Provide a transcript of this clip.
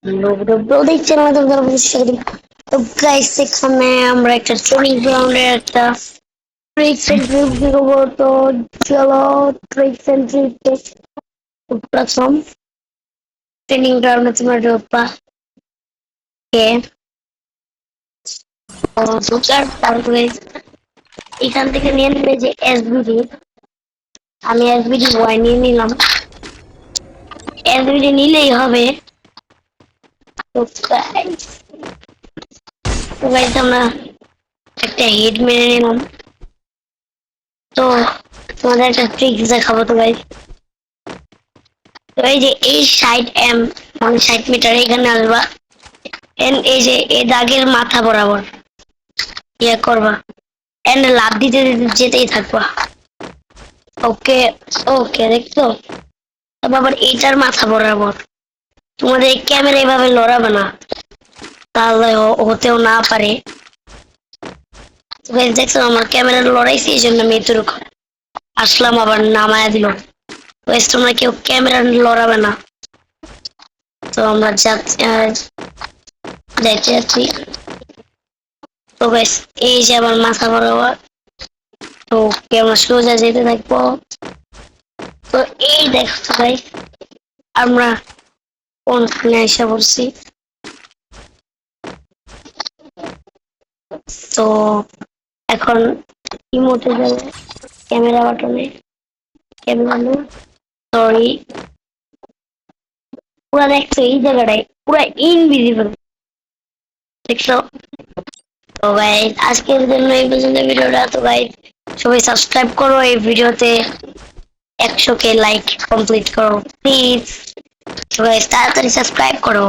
দেখছেন আমাদের তো গাইস এখানে আমরা একটা ট্রেনিং গ্রাউন্ডে একটা ট্রিক্স এন্ড ট্রিপ দেবো তো চলো ট্রিক্স এন্ড ট্রিপ প্রথম ট্রেনিং গ্রাউন্ডে তোমরা ঢুকবা কে ঢুকার তারপরে এখান থেকে নিয়ে নেবে যে এসবিডি আমি এসবিডি ওয়াই নিয়ে নিলাম এসবিডি নিলেই হবে তো গাইস আমরা একটা হেড মেরে নিলাম তো তোমাদের একটা ট্রিক্স দেখাবো তো গাইস তো এই যে এই 60 মানে 60 মিটার এখানে আসবা এই যে এই দাগের মাথা বরাবর ইয়ে করবা এন্ড লাফ দিতে দিতে যেতেই থাকবা ওকে ওকে দেখছো তবে আবার এইটার মাথা বরাবর তোমাদের ক্যামেরা এভাবে লড়াবে না তাহলে হতেও না পারে দেখছো আমার ক্যামেরা লড়াইছে এই জন্য আমি এতটুকু আসলাম আবার নামায়া দিল তোমরা কেউ ক্যামেরা লড়াবে না তো আমরা যাইতে যাচ্ছি তো গাইস এই যে আমার মাথা বরাবর তো আমরা সোজা যেতে থাকবো তো এই দেখো গাইস আমরা কোনখানে এসে পড়ছি তো এখন ইমোতে যাবে ক্যামেরা বাটনে ক্যামেরা সরি পুরা দেখছো এই জায়গাটায় পুরা ইনভিজিবল দেখছো তো গাইস আজকের জন্য এই পর্যন্ত ভিডিওটা তো গাইস সবাই সাবস্ক্রাইব করো এই ভিডিওতে 100K লাইক কমপ্লিট করো প্লিজ তো গাইস তাড়াতাড়ি সাবস্ক্রাইব করো